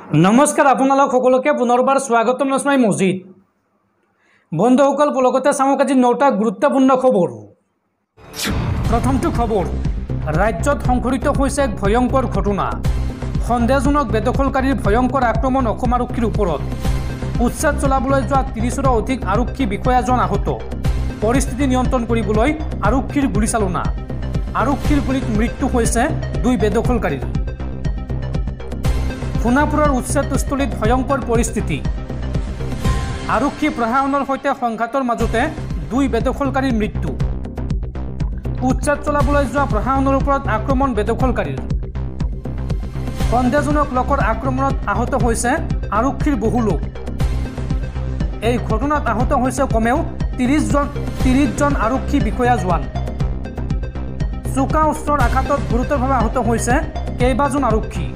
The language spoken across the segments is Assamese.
नमस्कार आपनालोक सकलोके पुनर्बार स्वागतम जनाई मजिद बंधुसकल पुलकते चाওক আজি 9টা गुरुत्वपूर्ण खबर। प्रथमটো खबर राज्यत संघटित হৈছে एक भयंकर घटना। सन्देहजनक बेदखलकारीर भयंकर आक्रमण অসম আৰক্ষীৰ ওপৰত। উচ্ছেদ চলাবলৈ যোৱা 30ৰো অধিক আৰক্ষী বিষয়াজন আহত। পৰিস্থিতি নিয়ন্ত্ৰণ কৰিবলৈ আৰক্ষীৰ গুলীচালনা। আৰক্ষীৰ গুলীত মৃত্যু হৈছে দুই বেদখলকাৰীৰ। সোণাপুৰৰ উচ্ছেদস্থলীত ভয়ংকৰ পৰিস্থিতি। আৰক্ষী প্ৰশাসনৰ সৈতে সংঘাতৰ মাজতে দুই বেদখলকাৰীৰ মৃত্যু। উচ্ছেদ চলাবলৈ যোৱা প্ৰশাসনৰ ওপৰত আক্ৰমণ বেদখলকাৰীৰ। সন্দেহজনক লোকৰ আক্ৰমণত আহত হৈছে আৰক্ষীৰ বহু লোক। এই ঘটনাত আহত হৈছে কমেও 30 জন আৰক্ষী বিষয়া জোৱান। চোকা অস্ত্ৰৰ আঘাতত গুৰুতৰভাৱে আহত হৈছে কেইবাজন আৰক্ষী।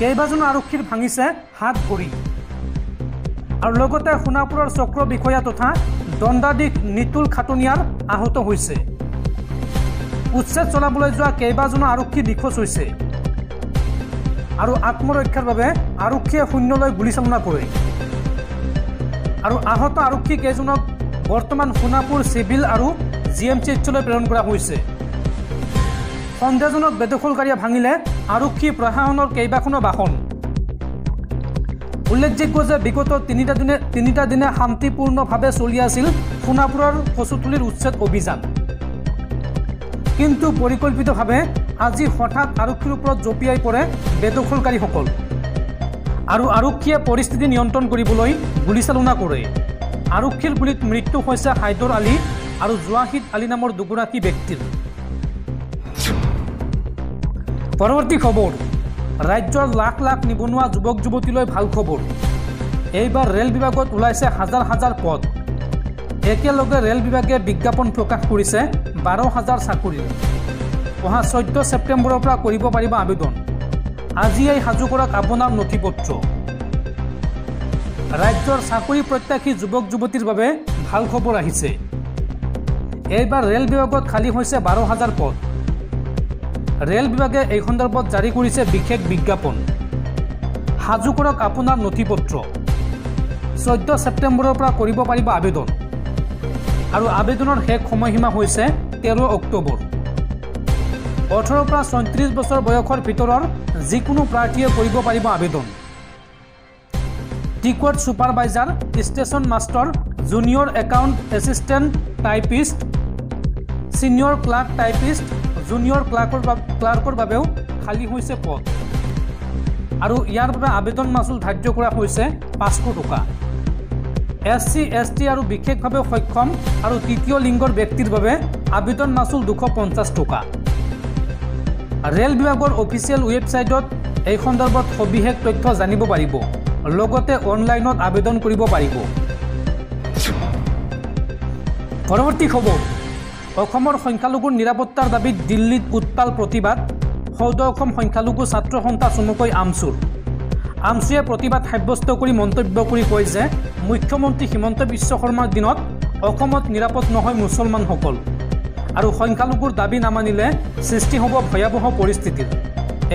কেইবাজন আৰক্ষীৰ ভাঙিছে হাত ভৰি। আৰু লগতে সোণাপুৰৰ চক্ৰ বিষয়া তথা দণ্ডাধীশ নিতুল খাটনিয়াৰ আহত হৈছে। উচ্ছেদ চলাবলৈ যোৱা কেইবাজন আৰক্ষী নিখোজ হৈছে আৰু আত্মৰক্ষাৰ বাবে আৰক্ষীয়ে শূন্যলৈ গুলীচালনা কৰে। আৰু আহত আৰক্ষী কেইজনক বৰ্তমান সোণাপুৰ চিভিল আৰু GMCHলৈ প্ৰেৰণ কৰা হৈছে। সন্দেহজনক বেদখলকাৰীয়ে ভাঙিলে আৰক্ষী প্ৰশাসনৰ কেইবাখনো বাহন। উল্লেখযোগ্য যে বিগত তিনিটা দিনে শান্তিপূৰ্ণভাৱে চলি আছিল সোণাপুৰৰ কচুতলিৰ উচ্ছেদ অভিযান। কিন্তু পৰিকল্পিতভাৱে আজি হঠাৎ আৰক্ষীৰ ওপৰত জঁপিয়াই পৰে বেদখলকাৰীসকল আৰু আৰক্ষীয়ে পৰিস্থিতি নিয়ন্ত্ৰণ কৰিবলৈ গুলীচালনা কৰে। আৰক্ষীৰ গুলীত মৃত্যু হৈছে হাইদৰ আলী আৰু জোৱাহিদ আলী নামৰ দুগৰাকী ব্যক্তিৰ। পৰৱৰ্তী খবৰ ৰাজ্যৰ লাখ লাখ নিবনুৱা যুৱক যুৱতীলৈ ভাল খবৰ। এইবাৰ ৰেল বিভাগত ওলাইছে হাজাৰ হাজাৰ পদ। একেলগে ৰেল বিভাগে বিজ্ঞাপন প্ৰকাশ কৰিছে 12,000 চাকৰিৰ। অহা 14 ছেপ্টেম্বৰৰ পৰা কৰিব পাৰিব আবেদন। আজিয়েই সাজু কৰক আপোনাৰ নথি পত্ৰ। ৰাজ্যৰ চাকৰি প্ৰত্যাশী যুৱক যুৱতীৰ বাবে ভাল খবৰ আহিছে। এইবাৰ ৰেল বিভাগত খালী হৈছে 12,000 পদ। ৰেল বিভাগে এই সন্দৰ্ভত জাৰি কৰিছে বিশেষ বিজ্ঞাপন। সাজু কৰক আপোনাৰ নথি পত্ৰ। 14 ছেপ্টেম্বৰৰ পৰা কৰিব পাৰিব আবেদন আৰু আবেদনৰ শেষ সময়সীমা হৈছে 13 অক্টোবৰ। 18 পৰা 34 বছৰ বয়সৰ ভিতৰৰ যিকোনো প্ৰাৰ্থীয়ে কৰিব পাৰিব আবেদন। Ticket supervisor, station master, junior account assistant typist, senior clerk typist, junior ক্লাৰ্কৰ বাবেও খালী হৈছে পদ আৰু ইয়াৰ বাবে আবেদন মাচুল ধাৰ্য কৰা হৈছে 500 টকা। SC, ST আৰু বিশেষভাৱে সক্ষম আৰু তৃতীয় লিংগৰ ব্যক্তিৰ বাবে আবেদন মাচুল 250 টকা। ৰেল বিভাগৰ অফিচিয়েল ৱেবছাইটত এই সন্দৰ্ভত সবিশেষ তথ্য জানিব পাৰিব। লগতে অনলাইনত আবেদন কৰিব পাৰিব। পৰৱৰ্তী খবৰ অসমৰ সংখ্যালঘুৰ নিৰাপত্তাৰ দাবীত দিল্লীত উত্তাল প্ৰতিবাদ। সৌদ অসম সংখ্যালঘু ছাত্ৰ সন্থা চমুকৈ আমচুৰ। আমচুৱে প্ৰতিবাদ সাব্যস্ত কৰি মন্তব্য কৰি কয় যে মুখ্যমন্ত্ৰী হিমন্ত বিশ্ব শৰ্মাৰ দিনত অসমত নিৰাপদ নহয় মুছলমানসকল আৰু সংখ্যালঘুৰ দাবী নামানিলে সৃষ্টি হ'ব ভয়াৱহ পৰিস্থিতিৰ।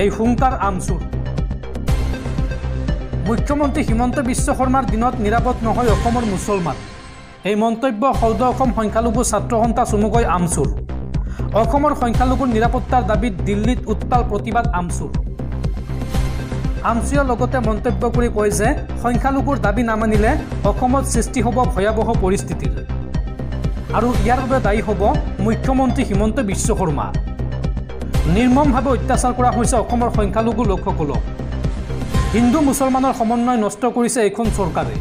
এই হুংকাৰ আমচুৰ। মুখ্যমন্ত্ৰী হিমন্ত বিশ্ব শৰ্মাৰ দিনত নিৰাপদ নহয় অসমৰ মুছলমান। এই মন্তব্য সৌদ অসম সংখ্যালঘু ছাত্ৰ সন্থা চমুকৈ আমচুৰ। অসমৰ সংখ্যালঘুৰ নিৰাপত্তাৰ দাবীত দিল্লীত উত্তাল প্ৰতিবাদ আমচুৰ। আমচুৱে লগতে মন্তব্য কৰি কয় যে সংখ্যালঘুৰ দাবী নামানিলে অসমত সৃষ্টি হ'ব ভয়াৱহ পৰিস্থিতিৰ আৰু ইয়াৰ বাবে দায়ী হ'ব মুখ্যমন্ত্ৰী হিমন্ত বিশ্ব শৰ্মা। নিৰ্মমভাৱে অত্যাচাৰ কৰা হৈছে অসমৰ সংখ্যালঘু লোকসকলক। হিন্দু মুছলমানৰ সমন্বয় নষ্ট কৰিছে এইখন চৰকাৰে।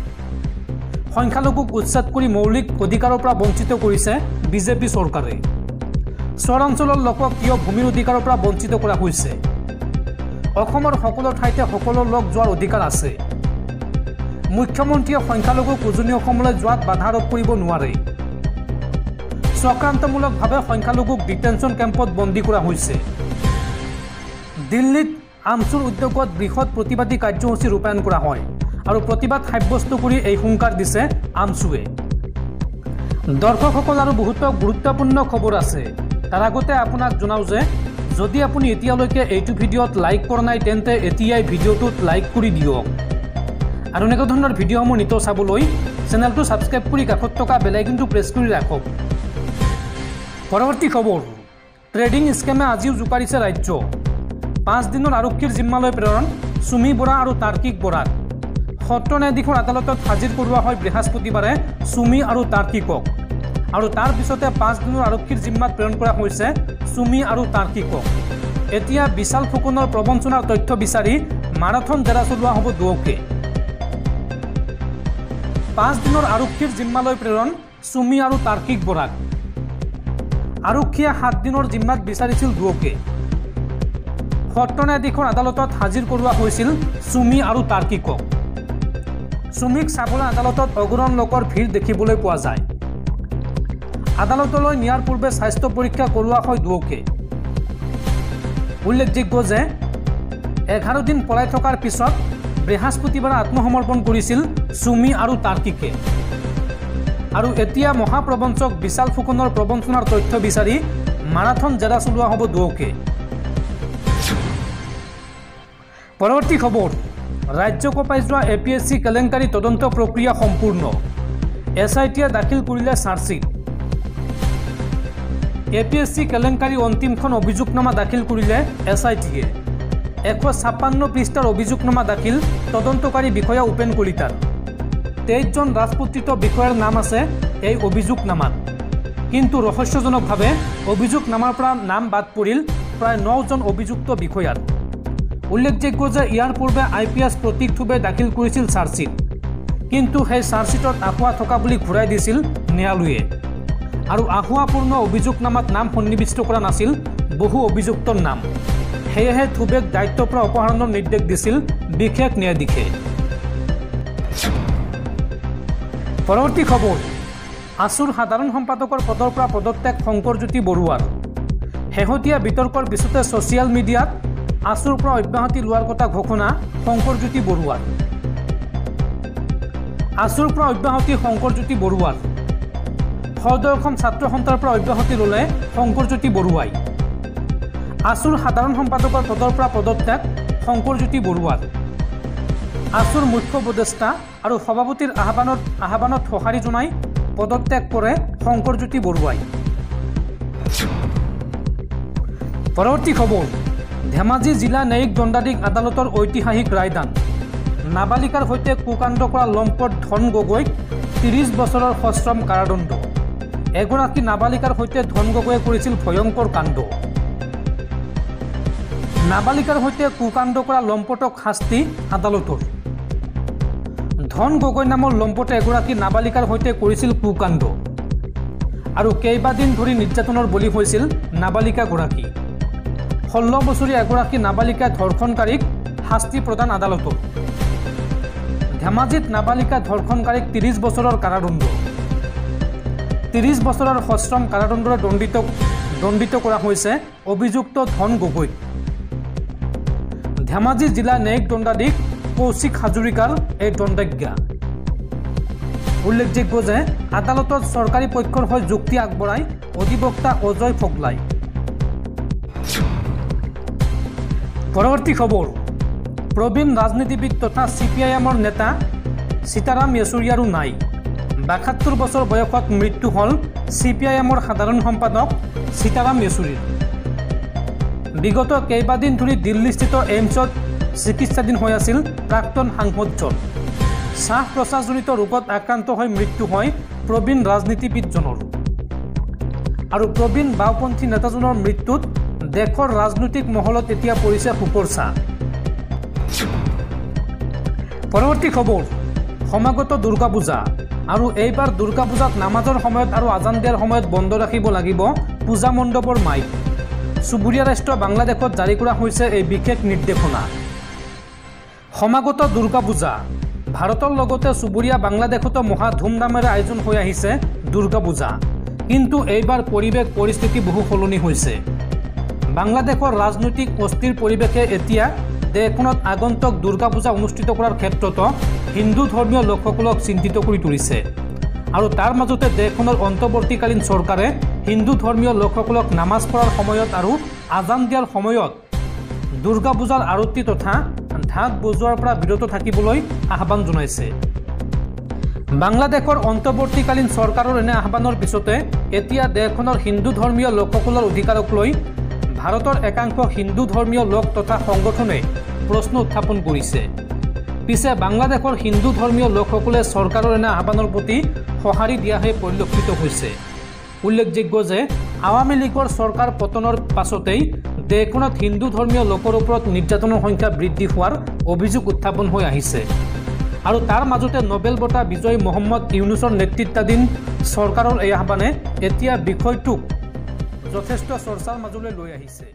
সংখ্যালঘুক উচ্ছেদ কৰি মৌলিক অধিকাৰৰ পৰা বঞ্চিত কৰিছে বিজেপি চৰকাৰে। চৰাঞ্চলৰ লোকক কিয় ভূমিৰ অধিকাৰৰ পৰা বঞ্চিত কৰা হৈছে? অসমৰ সকলো ঠাইতে সকলো লোক যোৱাৰ অধিকাৰ আছে। মুখ্যমন্ত্ৰীয়ে সংখ্যালঘুক উজনি অসমলৈ যোৱাত বাধা আৰোপ কৰিব নোৱাৰে। চক্ৰান্তমূলকভাৱে সংখ্যালঘুক ডিটেনশ্যন কেম্পত বন্দী কৰা হৈছে। দিল্লীত আমচুৰ উদ্যোগত বৃহৎ প্ৰতিবাদী কাৰ্যসূচী ৰূপায়ণ কৰা হয় আৰু প্ৰতিবাদ সাব্যস্ত কৰি এই হুংকাৰ দিছে আমচুৱে। দৰ্শকসকল আৰু বহুতো গুৰুত্বপূৰ্ণ খবৰ আছে। তাৰ আগতে আপোনাক জনাওঁ যে যদি আপুনি এতিয়ালৈকে এইটো ভিডিঅ'ত লাইক কৰা নাই তেন্তে এতিয়াই ভিডিঅ'টোত লাইক কৰি দিয়ক আৰু এনেকুৱা ধৰণৰ ভিডিঅ'সমূহ নিতৌ চাবলৈ চেনেলটো ছাবস্ক্ৰাইব কৰি কাষত থকা বেল আইকনটো প্ৰেছ কৰি ৰাখক। পৰৱৰ্তী খবৰ, ট্ৰেডিং স্কেমে আজিও জোকাৰিছে ৰাজ্য। 5 দিনৰ আৰক্ষীৰ জিম্মালৈ প্ৰেৰণ সুমি বৰা আৰু তাৰ্কিক বৰাক। সত্ৰ ন্যায়াধীশৰ আদালতত হাজিৰ কৰোৱা হয় বৃহস্পতিবাৰে সুমি আৰু তাৰ্কিকক আৰু তাৰ পিছতে 5 দিনৰ আৰক্ষীৰ জিম্মাত প্ৰেৰণ কৰা হৈছে সুমি আৰু তাৰ্কিকক। এতিয়া বিশাল ফুকনৰ প্ৰবঞ্চনাৰ তথ্য বিচাৰি মাৰাথন জেৰা চলোৱা হ'ব দুয়োকে। 5 দিনৰ আৰক্ষীৰ জিম্মালৈ প্ৰেৰণ সুমি আৰু তাৰ্কিক বৰাক। আৰক্ষীয়ে 7 দিনৰ জিম্মাত বিচাৰিছিল দুয়োকে। সত্ৰ ন্যায়াধীশৰ আদালতত হাজিৰ কৰোৱা হৈছিল সুমি আৰু তাৰ্কিকক। সুমিক চাবলৈ আদালতত অগণন লোকৰ ভিৰ দেখিবলৈ পোৱা যায়। আদালতলৈ নিয়াৰ পূৰ্বে স্বাস্থ্য পৰীক্ষা কৰোৱা হয় দুয়োকে। উল্লেখযোগ্য যে 11 দিন পলাই থকাৰ পিছত বৃহস্পতিবাৰে আত্মসমৰ্পণ কৰিছিল সুমি আৰু তাৰ্কিকে আৰু এতিয়া মহাপ্ৰবঞ্চক বিশাল ফুকনৰ প্ৰবঞ্চনাৰ তথ্য বিচাৰি মাৰাথন জেৰা চলোৱা হ'ব দুয়োকে। পৰৱৰ্তী খবৰ, ৰাজ্য কঁপাই যোৱা APSC কেলেংকাৰী তদন্ত প্ৰক্ৰিয়া সম্পূৰ্ণ। SITয়ে দাখিল কৰিলে চাৰ্জশ্বিট। APSC কেলেংকাৰী অন্তিমখন অভিযোগনামা দাখিল কৰিলে SITয়ে। 156 পৃষ্ঠাৰ অভিযোগনামা দাখিল তদন্তকাৰী বিষয়া উপেন কলিতাৰ। 23 জন ৰাজপত্ৰিত বিষয়াৰ নাম আছে এই অভিযোগনামাত, কিন্তু ৰহস্যজনকভাৱে অভিযোগনামাৰ পৰা নাম বাদ পৰিল প্ৰায় 9 জন অভিযুক্ত বিষয়াৰ। উল্লেখযোগ্য যে ইয়াৰ পূৰ্বে IPS প্ৰতীক থুবে দাখিল কৰিছিল চাৰ্জশ্বিট, কিন্তু সেই চাৰ্জশ্বিটত আহুৱা থকা বুলি ঘূৰাই দিছিল ন্যায়ালয়ে আৰু আহুৱাপূৰ্ণ অভিযোগনামাত নাম সন্নিৱিষ্ট কৰা নাছিল বহু অভিযুক্তৰ নাম। সেয়েহে থুবেক দায়িত্বৰ পৰা অপসাৰণৰ নিৰ্দেশ দিছিল বিশেষ ন্যায়াধীশে। পৰৱৰ্তী খবৰ, আছুৰ সাধাৰণ সম্পাদকৰ পদৰ পৰা পদত্যাগ শংকৰজ্যোতি বৰুৱাৰ। শেহতীয়া বিতৰ্কৰ পিছতে ছ'চিয়েল মিডিয়াত আছুৰ পৰা অব্যাহতি লোৱাৰ কথা ঘোষণা শংকৰজ্যোতি বৰুৱাৰ। আছুৰ পৰা অব্যাহতি শংকৰজ্যোতি বৰুৱাৰ। সদৌ অসম ছাত্ৰ সন্থাৰ পৰা অব্যাহতি ল'লে শংকৰজ্যোতি বৰুৱাই। আছুৰ সাধাৰণ সম্পাদকৰ পদৰ পৰা পদত্যাগ শংকৰজ্যোতি বৰুৱাৰ। আছুৰ মুখ্য উপদেষ্টা আৰু সভাপতিৰ আহ্বানত সঁহাৰি জনাই পদত্যাগ কৰে শংকৰজ্যোতি বৰুৱাই। পৰৱৰ্তী খবৰ, ধেমাজি জিলা ন্যায়িক দণ্ডাধীশ আদালতৰ ঐতিহাসিক ৰায়দান। নাবালিকাৰ সৈতে কুকাণ্ড কৰা লম্পট ধন গগৈক 30 বছৰৰ সশ্ৰম কাৰাদণ্ড। এগৰাকী নাবালিকাৰ সৈতে ধন গগৈয়ে কৰিছিল ভয়ংকৰ কাণ্ড। নাবালিকাৰ সৈতে কুকাণ্ড কৰা লম্পটক শাস্তি আদালতৰ। ধন গগৈ নামৰ লম্পটে এগৰাকী নাবালিকাৰ সৈতে কৰিছিল কুকাণ্ড আৰু কেইবাদিন ধৰি নিৰ্যাতনৰ বলি হৈছিল নাবালিকাগৰাকী। 16 বছৰীয়া এগৰাকী নাবালিকা ধৰ্ষণকাৰীক শাস্তি প্ৰদান আদালতৰ। ধেমাজিত নাবালিকা ধৰ্ষণকাৰীক 30 বছৰৰ কাৰাদণ্ড। 30 বছৰৰ সশ্ৰম কাৰাদণ্ডৰে দণ্ডিত কৰা হৈছে অভিযুক্ত ধন গগৈক। ধেমাজি জিলা ন্যায়িক দণ্ডাধীশ কৌশিক হাজৰিকাৰ এই দণ্ডাজ্ঞা। উল্লেখযোগ্য যে আদালতত চৰকাৰী পক্ষৰ হৈ যুক্তি আগবঢ়াই অধিবক্তা অজয় ফগলাই। পৰৱৰ্তী খবৰ, প্ৰবীণ ৰাজনীতিবিদ তথা CPIMৰ নেতা সীতাৰাম য়েচুৰী আৰু নাই। 72 বছৰ বয়সত মৃত্যু হ'ল CPIMৰ সাধাৰণ সম্পাদক সীতাৰাম য়েচুৰীৰ। বিগত কেইবাদিন ধৰি দিল্লীস্থিত এইমছত চিকিৎসাধীন হৈ আছিল প্ৰাক্তন সাংসদজন। শ্বাস প্ৰশ্বাসজনিত ৰোগত আক্ৰান্ত হৈ মৃত্যু হয় প্ৰবীণ ৰাজনীতিবিদজনৰ আৰু প্ৰবীণ বাওঁপন্থী নেতাজনৰ মৃত্যুত দেশৰ ৰাজনৈতিক মহলত এতিয়া পৰিছে শোকৰ ছাঁ। পৰৱৰ্তী খবৰ, সমাগত দুৰ্গা পূজা আৰু এইবাৰ দুৰ্গা পূজাত নামাজৰ সময়ত আৰু আজান দিয়াৰ সময়ত বন্ধ ৰাখিব লাগিব পূজা মণ্ডপৰ মাইক। চুবুৰীয়া ৰাষ্ট্ৰ বাংলাদেশত জাৰি কৰা হৈছে এই বিশেষ নিৰ্দেশনা। সমাগত দুৰ্গা পূজা, ভাৰতৰ লগতে চুবুৰীয়া বাংলাদেশতো মহা ধুমধামেৰে আয়োজন হৈ আহিছে দুৰ্গা পূজা, কিন্তু এইবাৰ পৰিস্থিতি বহু সলনি হৈছে। বাংলাদেশৰ ৰাজনৈতিক অস্থিৰ পৰিৱেশে এতিয়া দেশখনত আগন্তুক দুৰ্গা পূজা অনুষ্ঠিত কৰাৰ ক্ষেত্ৰতো হিন্দু ধৰ্মীয় লোকসকলক চিন্তিত কৰি তুলিছে আৰু তাৰ মাজতে দেশখনৰ অন্তৰ্বৰ্তীকালীন চৰকাৰে হিন্দু ধৰ্মীয় লোকসকলক নামাজ পঢ়াৰ সময়ত আৰু আজান দিয়াৰ সময়ত দুৰ্গা পূজাৰ আৰতি তথা ঢাক বজোৱাৰ পৰা বিৰত থাকিবলৈ আহ্বান জনাইছে। বাংলাদেশৰ অন্তৰ্বৰ্তীকালীন চৰকাৰৰ এনে আহ্বানৰ পিছতে এতিয়া দেশখনৰ হিন্দু ধৰ্মীয় লোকসকলৰ অধিকাৰক লৈ ভাৰতৰ একাংশ হিন্দু ধৰ্মীয় লোক তথা সংগঠনে প্ৰশ্ন উত্থাপন কৰিছে। পিছে বাংলাদেশৰ হিন্দু ধৰ্মীয় লোকসকলে চৰকাৰৰ এনে আহ্বানৰ প্ৰতি সঁহাৰি দিয়াহে পৰিলক্ষিত হৈছে। উল্লেখযোগ্য যে আৱামী লীগৰ চৰকাৰ পতনৰ পাছতেই দেশখনত হিন্দু ধৰ্মীয় লোকৰ ওপৰত নিৰ্যাতনৰ সংখ্যা বৃদ্ধি হোৱাৰ অভিযোগ উত্থাপন হৈ আহিছে। আৰু তাৰ মাজতে নোবেল বঁটা বিজয়ী মহম্মদ ইউনুছৰ নেতৃত্বাধীন চৰকাৰৰ এই আহ্বানে এতিয়া বিষয়টোক যথেষ্ট চৰ্চাৰ মাজলৈ লৈ আহিছে।